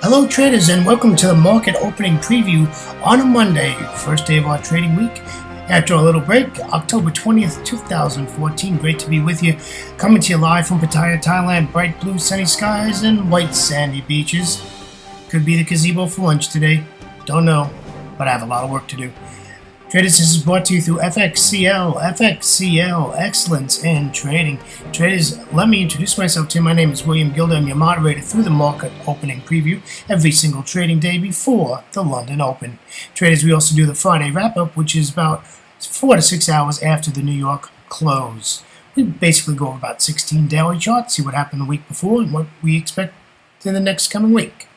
Hello traders and welcome to the market opening preview on a Monday, first day of our trading week. After a little break, October 20th, 2014. Great to be with you. Coming to you live from Pattaya, Thailand. Bright blue sunny skies and white sandy beaches. Could be the gazebo for lunch today. Don't know, but I have a lot of work to do. Traders, this is brought to you through FXCL, Excellence in Trading. Traders, let me introduce myself to you. My name is William Gilder. I'm your moderator through the market opening preview every single trading day before the London Open. Traders, we also do the Friday wrap-up, which is about 4 to 6 hours after the New York close. We basically go over about 16 daily charts, see what happened the week before and what we expect in the next coming week.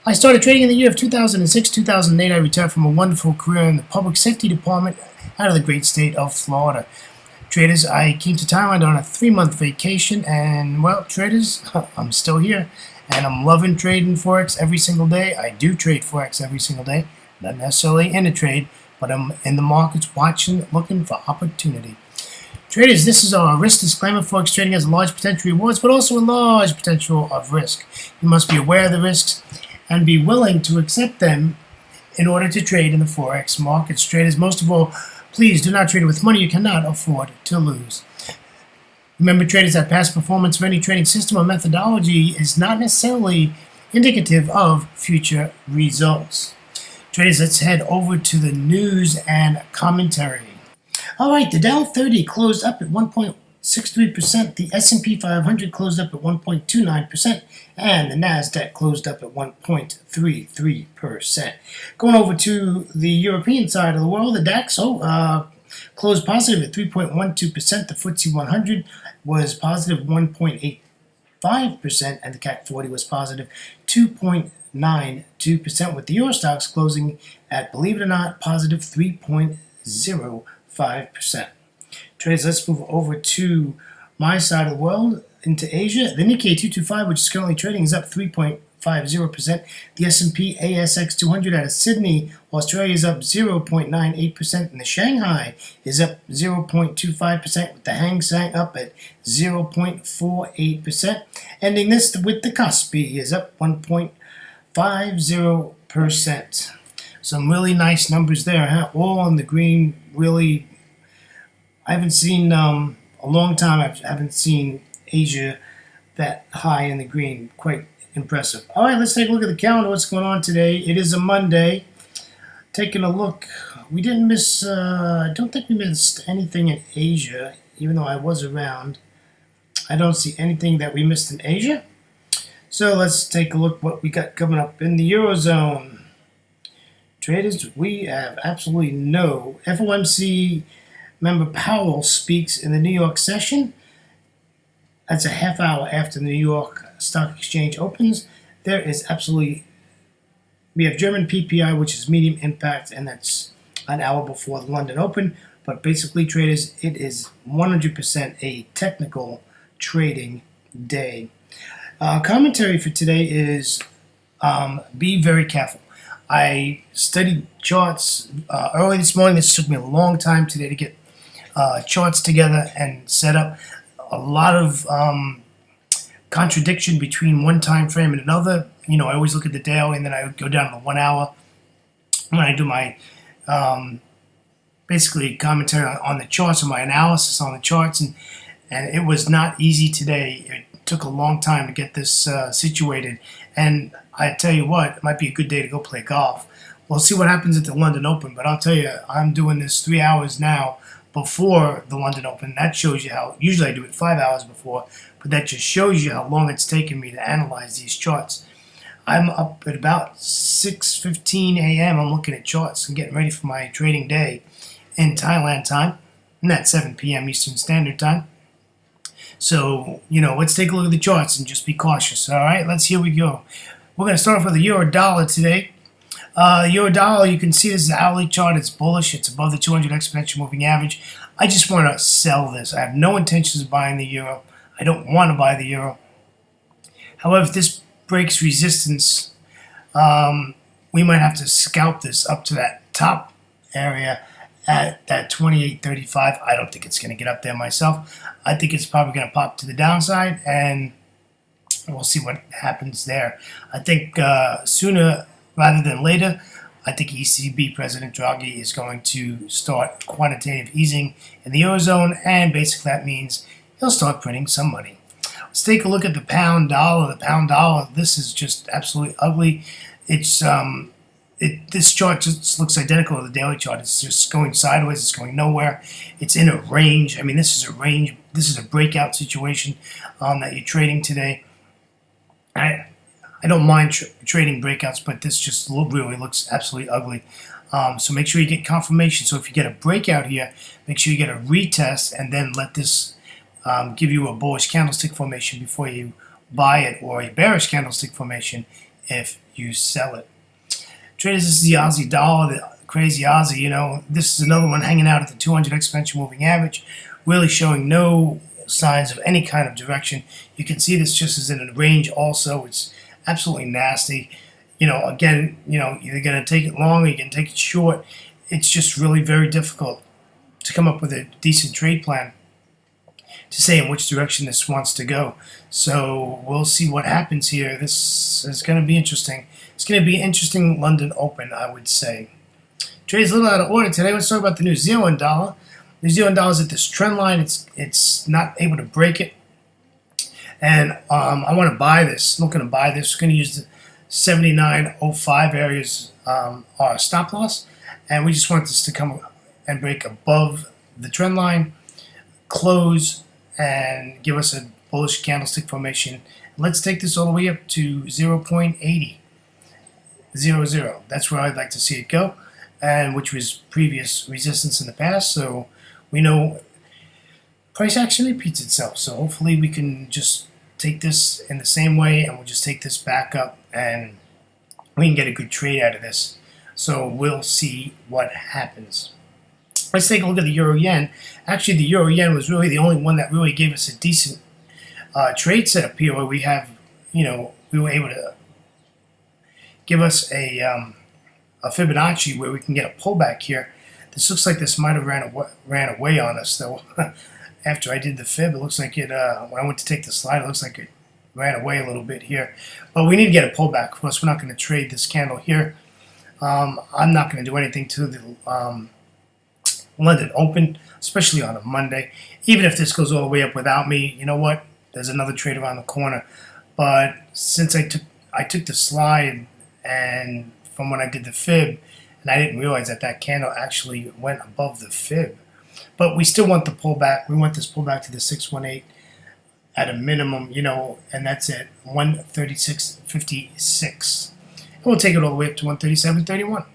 I started trading in the year of 2006, 2008. I retired from a wonderful career in the public safety department out of the great state of Florida. Traders, I came to Thailand on a 3-month vacation, and well, traders, I'm still here, and I'm loving trading Forex every single day. I do trade Forex every single day, not necessarily in a trade, but I'm in the markets watching, looking for opportunity. Traders, this is our risk disclaimer. Forex trading has a large potential rewards, but also a large potential of risk. You must be aware of the risks and be willing to accept them in order to trade in the Forex markets. Traders, most of all, please do not trade with money you cannot afford to lose. Remember, traders, that past performance of any trading system or methodology is not necessarily indicative of future results. Traders, let's head over to the news and commentary. All right, the Dow 30 closed up at 1.63%. The S&P 500 closed up at 1.29%. And the NASDAQ closed up at 1.33%. Going over to the European side of the world, the DAX closed positive at 3.12%. The FTSE 100 was positive 1.85%, and the CAC 40 was positive 2.92%, with the Euro stocks closing at, believe it or not, positive 3.05%. Traders, let's move over to my side of the world, into Asia. The Nikkei 225, which is currently trading, is up 3.50%. The S&P ASX 200 out of Sydney, Australia, is up 0.98%, and the Shanghai is up 0.25%, with the Hang Seng up at 0.48%. Ending this with the Kospi is up 1.50%. Some really nice numbers there, huh? All in the green. Really, I haven't seen a long time. I haven't seen Asia that high in the green. Quite impressive. All right, let's take a look at the calendar. What's going on today? It is a Monday. Taking a look, we didn't miss, I don't think we missed anything in Asia, even though I was around. I don't see anything that we missed in Asia. So let's take a look what we got coming up in the Eurozone. Traders, we have absolutely no. FOMC member Powell speaks in the New York session. That's a half hour after the New York Stock Exchange opens. There is absolutely, we have German PPI, which is medium impact, and that's an hour before the London Open. But basically, traders, it is 100% a technical trading day. Commentary for today is be very careful. I studied charts early this morning. This took me a long time today to get charts together and set up. A lot of contradiction between one time frame and another. You know, I always look at the daily, and then I would go down to the 1 hour when I do my basically commentary on the charts or my analysis on the charts, and it was not easy today. It took a long time to get this situated, and I tell you what, it might be a good day to go play golf. We'll see what happens at the London Open, but I'll tell you, I'm doing this 3 hours now before the London Open. That shows you how, usually I do it 5 hours before, but that just shows you how long it's taken me to analyze these charts. I'm up at about 6:15 a.m. I'm looking at charts and getting ready for my trading day in Thailand time, and that's 7 p.m. Eastern Standard Time. So, you know, let's take a look at the charts and just be cautious. All right, here we go. We're going to start off with the euro dollar today. Euro dollar, you can see this is an hourly chart. It's bullish. It's above the 200 exponential moving average. I just want to sell this. I have no intentions of buying the euro. I don't want to buy the euro. However, if this breaks resistance, we might have to scalp this up to that top area at that 28.35. I don't think it's going to get up there myself. I think it's probably going to pop to the downside, and We'll see what happens there. I think sooner rather than later, I think ECB President Draghi is going to start quantitative easing in the Eurozone, and basically that means he'll start printing some money. Let's take a look at the pound dollar. The pound dollar, this is just absolutely ugly. It's this chart just looks identical to the daily chart. It's just going sideways. It's going nowhere. It's in a range. I mean, this is a range. This is a breakout situation that you're trading today. I don't mind trading breakouts, but this just really looks absolutely ugly. So make sure you get confirmation. So if you get a breakout here, make sure you get a retest and then let this give you a bullish candlestick formation before you buy it, or a bearish candlestick formation if you sell it. Traders, this is the Aussie dollar, the crazy Aussie. You know, this is another one hanging out at the 200 exponential moving average, really showing no signs of any kind of direction. You can see this just is in a range also. It's absolutely nasty. You know, again, you know, you're going to take it long or you can take it short. It's just really very difficult to come up with a decent trade plan to say in which direction this wants to go. So we'll see what happens here. This is going to be interesting. It's going to be an interesting London Open, I would say. Traders, a little out of order today. Let's talk about the New Zealand dollar. New Zealand dollar is at this trend line. It's not able to break it. And I want to buy this. I'm looking to buy this. We're going to use the 79.05 areas our stop loss. And we just want this to come and break above the trend line, close, and give us a bullish candlestick formation. Let's take this all the way up to 0.80. That's where I'd like to see it go, and which was previous resistance in the past. So we know price action repeats itself. So hopefully we can just take this in the same way, and we'll just take this back up, and we can get a good trade out of this. So we'll see what happens. Let's take a look at the Euro Yen. Actually, the Euro Yen was really the only one that really gave us a decent trade setup here, where we have, you know, we were able to give us a Fibonacci where we can get a pullback here. This looks like this might have ran away on us, though. After I did the fib, it looks like it, when I went to take the slide, it looks like it ran away a little bit here. But we need to get a pullback. Of course, we're not going to trade this candle here. I'm not going to do anything to the London Open, especially on a Monday. Even if this goes all the way up without me, you know what? There's another trade around the corner. But since I took the slide, and from when I did the fib, and I didn't realize that that candle actually went above the fib. But we still want the pullback. We want this pullback to the 618 at a minimum, you know, and that's at 136.56. And we'll take it all the way up to 137.31.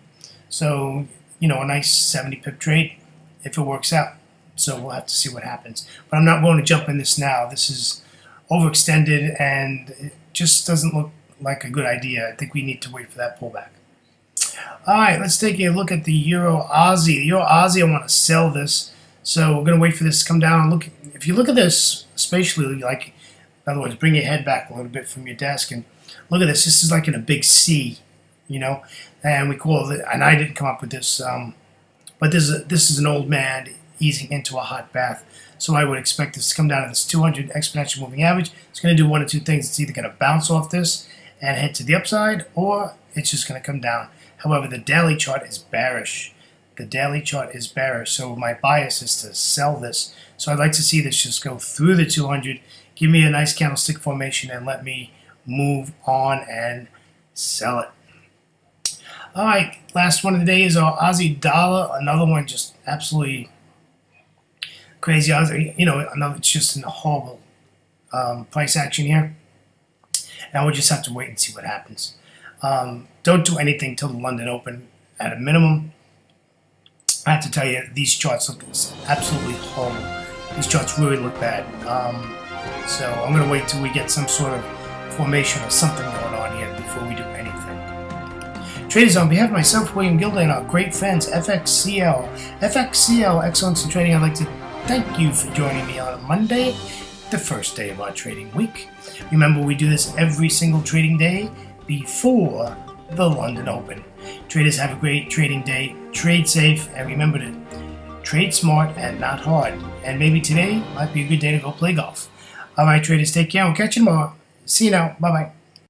So, you know, a nice 70 pip trade if it works out. So we'll have to see what happens. But I'm not willing to jump in this now. This is overextended, and it just doesn't look like a good idea. I think we need to wait for that pullback. All right, let's take a look at the Euro Aussie. The Euro Aussie, I want to sell this. So we're going to wait for this to come down. Look, if you look at this spatially, like, in other words, bring your head back a little bit from your desk and look at this. This is like in a big C, you know, and we call it, and I didn't come up with this, but this is an old man easing into a hot bath. So I would expect this to come down to this 200 exponential moving average. It's going to do one of two things. It's either going to bounce off this and head to the upside, or it's just going to come down. However, the daily chart is bearish. The daily chart is bearish, so my bias is to sell this. So I'd like to see this just go through the 200, give me a nice candlestick formation, and let me move on and sell it. All right, last one of the day is our Aussie dollar. Another one just absolutely crazy. Aussie, you know, another, it's just in a horrible price action here. And we'll just have to wait and see what happens. Don't do anything till the London Open at a minimum. I have to tell you, these charts look absolutely horrible. These charts really look bad. So I'm going to wait till we get some sort of formation or something going on here before we do anything. Traders, on behalf of myself, William Gilda, and our great friends, FXCL Excellence in Trading, I'd like to thank you for joining me on a Monday, the first day of our trading week. Remember, we do this every single trading day before the London Open. Traders, have a great trading day. Trade safe, and remember to trade smart and not hard. And maybe today might be a good day to go play golf. All right, traders, take care. We'll catch you tomorrow. See you now. Bye bye.